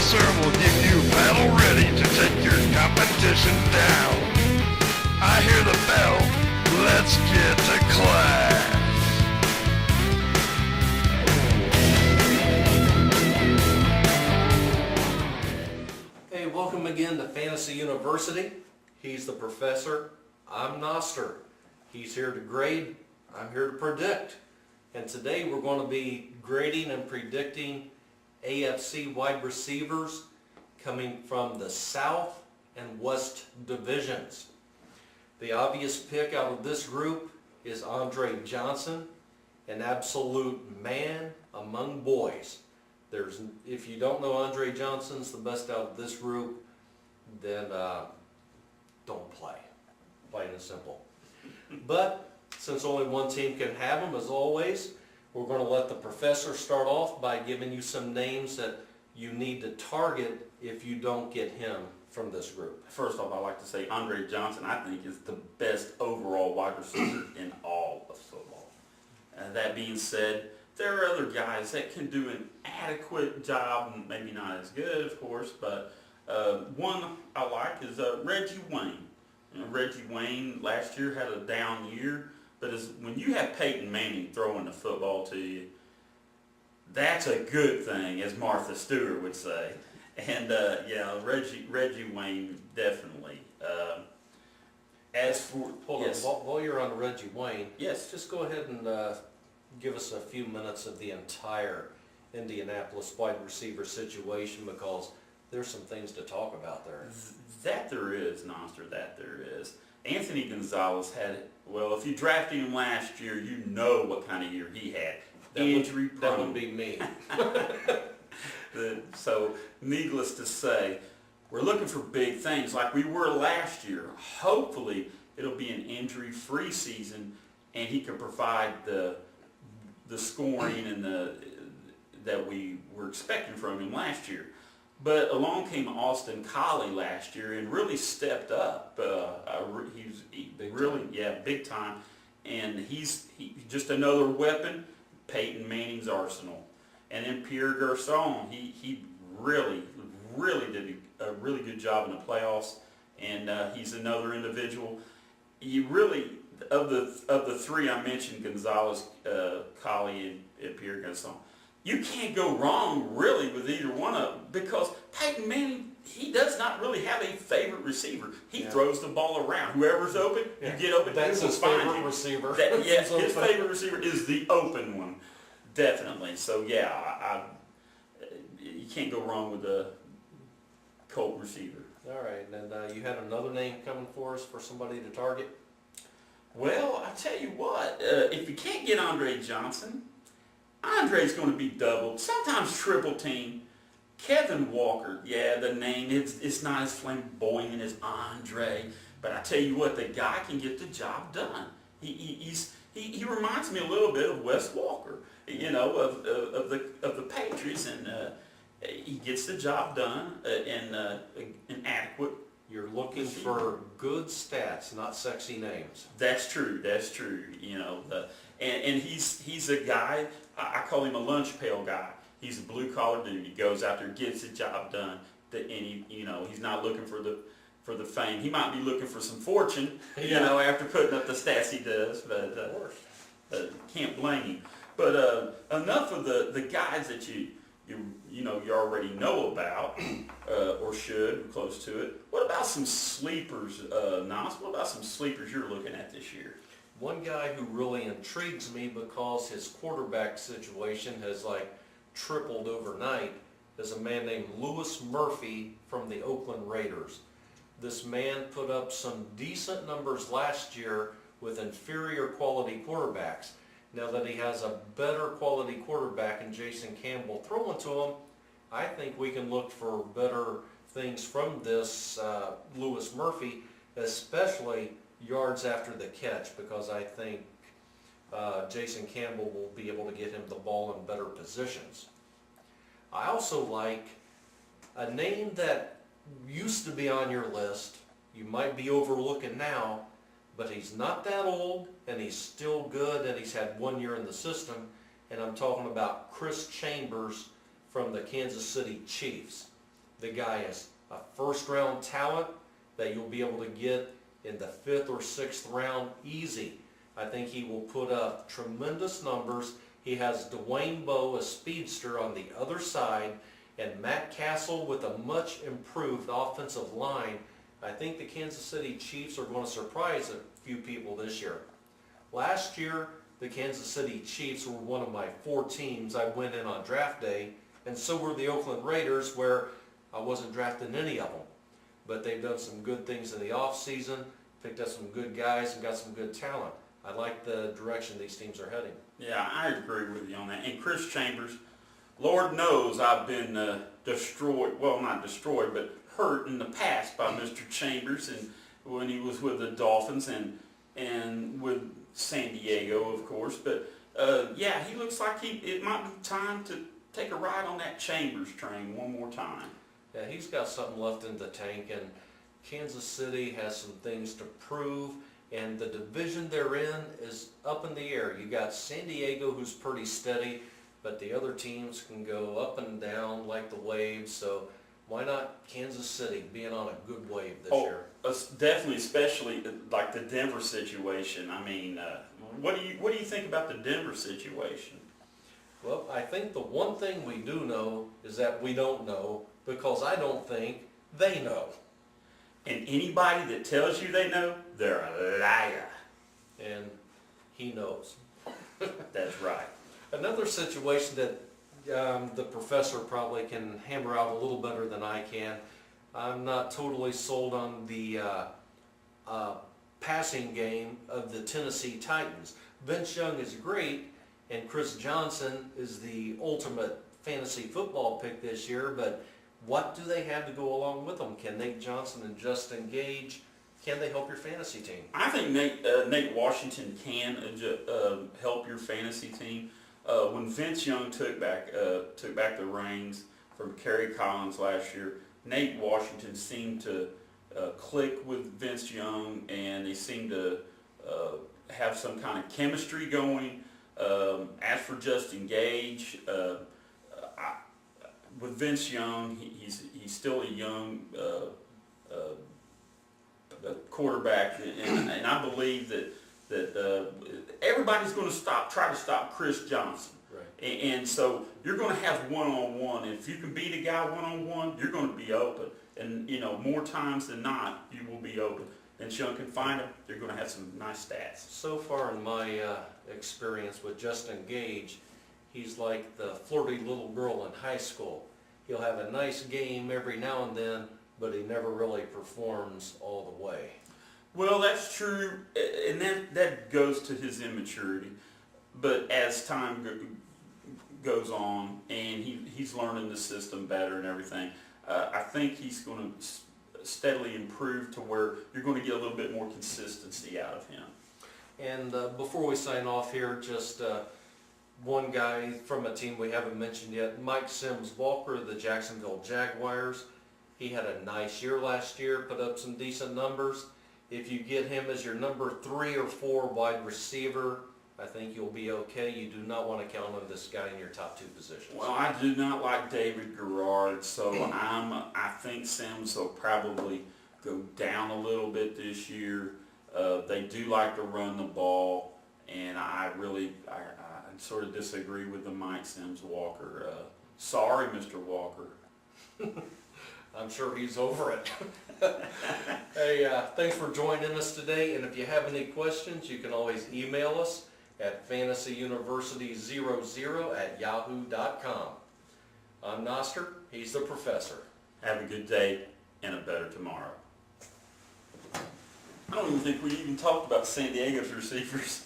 professor will give you battle ready to take your competition down. I hear the bell. Let's get to class. Hey, welcome again to Fantasy University. He's the professor. I'm NOSTER. He's here to grade. I'm here to predict. And today we're going to be grading and predicting AFC wide receivers coming from the South and West divisions. The obvious pick out of this group is Andre Johnson, an absolute man among boys. If you don't know Andre Johnson's the best out of this group, then don't play. Plain and simple. But since only one team can have him, as always, we're going to let the professor start off by giving you some names that you need to target if you don't get him from this group. First off, I'd like to say Andre Johnson, I think, is the best overall wide receiver in all of football. That being said, there are other guys that can do an adequate job, maybe not as good, of course, but one I like is Reggie Wayne. Reggie Wayne last year had a down year, but when you have Peyton Manning throwing the football to you, that's a good thing, as Martha Stewart would say. And Reggie Wayne definitely. As for Hold on, while you're on Reggie Wayne, yes, just go ahead and give us a few minutes of the entire Indianapolis wide receiver situation, because there's some things to talk about there. That there is, Noster, that there is. Anthony Gonzalez had, well, if you drafted him last year, you know what kind of year he had. Injury prone. That would be me. So, needless to say, we're looking for big things like we were last year. Hopefully, it'll be an injury-free season, and he can provide the scoring and that we were expecting from him last year. But along came Austin Collie last year and really stepped up. Big time. And he's just another weapon, Peyton Manning's arsenal. And then Pierre Garçon, he really did a really good job in the playoffs. And he's another individual. You really, of the three I mentioned, Gonzalez, Collie, and Pierre Garçon, you can't go wrong really with either one of them, because Peyton Manning, he does not really have a favorite receiver. He throws the ball around. Whoever's open, you get open. That's his favorite receiver. His favorite receiver is the open one, definitely. So you can't go wrong with the Colt receiver. All right, and you had another name coming for us for somebody to target? Well, I tell you what, if you can't get Andre Johnson, Andre's going to be doubled, sometimes triple team. Kevin Walker, the name, it's not as flamboyant as Andre, but I tell you what, the guy can get the job done. He reminds me a little bit of Wes Walker, of the Patriots, and he gets the job done and adequate. You're looking for good stats, not sexy names. That's true. And he's a guy, I call him a lunch pail guy. He's a blue collar dude. He goes out there, gets the job done. And he's not looking for the fame. He might be looking for some fortune, after putting up the stats he does. But can't blame him. But enough of the guys that you already know about, or should, close to it. What about some sleepers, Nas? What about some sleepers you're looking at this year? One guy who really intrigues me because his quarterback situation has tripled overnight is a man named Louis Murphy from the Oakland Raiders. This man put up some decent numbers last year with inferior quality quarterbacks. Now that he has a better quality quarterback in Jason Campbell throwing to him, I think we can look for better things from this Louis Murphy, especially yards after the catch, because I think Jason Campbell will be able to get him the ball in better positions. I also like a name that used to be on your list, you might be overlooking now, but he's not that old, and he's still good, and he's had 1 year in the system, and I'm talking about Chris Chambers from the Kansas City Chiefs. The guy is a first-round talent that you'll be able to get in the 5th or 6th round easy. I think he will put up tremendous numbers. He has Dwayne Bowe, a speedster, on the other side, and Matt Castle with a much improved offensive line. I think the Kansas City Chiefs are going to surprise a few people this year. Last year, the Kansas City Chiefs were one of my 4 teams I went in on draft day, and so were the Oakland Raiders, where I wasn't drafting any of them. But they've done some good things in the offseason, picked up some good guys, and got some good talent. I like the direction these teams are heading. Yeah, I agree with you on that. And Chris Chambers, Lord knows I've been destroyed, well, not destroyed, but hurt in the past by Mr. Chambers, and when he was with the Dolphins and with San Diego, of course. But yeah, he looks like it might be time to take a ride on that Chambers train one more time. Yeah, he's got something left in the tank, and Kansas City has some things to prove, and the division they're in is up in the air. You got San Diego, who's pretty steady, but the other teams can go up and down like the waves, so why not Kansas City being on a good wave this year? Definitely, especially like the Denver situation. I mean, what do you think about the Denver situation? Well, I think the one thing we do know is that we don't know, because I don't think they know. And anybody that tells you they know, they're a liar. And he knows. That's right. Another situation that the professor probably can hammer out a little better than I can. I'm not totally sold on the passing game of the Tennessee Titans. Vince Young is great, and Chris Johnson is the ultimate fantasy football pick this year, but what do they have to go along with them? Can Nate Johnson and Justin Gage, can they help your fantasy team? I think Nate Washington can help your fantasy team. When Vince Young took back the reins from Kerry Collins last year, Nate Washington seemed to click with Vince Young, and they seemed to have some kind of chemistry going. As for Justin Gage, with Vince Young, he's still a young quarterback, and I believe that everybody's going to try to stop Chris Johnson. Right. And so you're going to have one-on-one. If you can beat a guy one-on-one, you're going to be open. And, you know, more times than not, you will be open. Vince Young can find him. You're going to have some nice stats. So far in my experience with Justin Gage, he's like the flirty little girl in high school. He'll have a nice game every now and then, but he never really performs all the way. Well, that's true, and that goes to his immaturity. But as time goes on, and he's learning the system better and everything, I think he's going to steadily improve to where you're going to get a little bit more consistency out of him. And before we sign off here, just one guy from a team we haven't mentioned yet, Mike Sims-Walker of the Jacksonville Jaguars. He had a nice year last year, put up some decent numbers. If you get him as your number 3 or 4 wide receiver, I think you'll be okay. You do not want to count on this guy in your top 2 positions. Well, I do not like David Garrard, so I think Sims will probably go down a little bit this year. They do like to run the ball, and I sort of disagree with the Mike Sims-Walker. Sorry, Mr. Walker. I'm sure he's over it. Hey, thanks for joining us today, and if you have any questions, you can always email us at fantasyuniversity00@yahoo.com. I'm Noster, he's the professor. Have a good day and a better tomorrow. I don't even think we even talked about San Diego's receivers.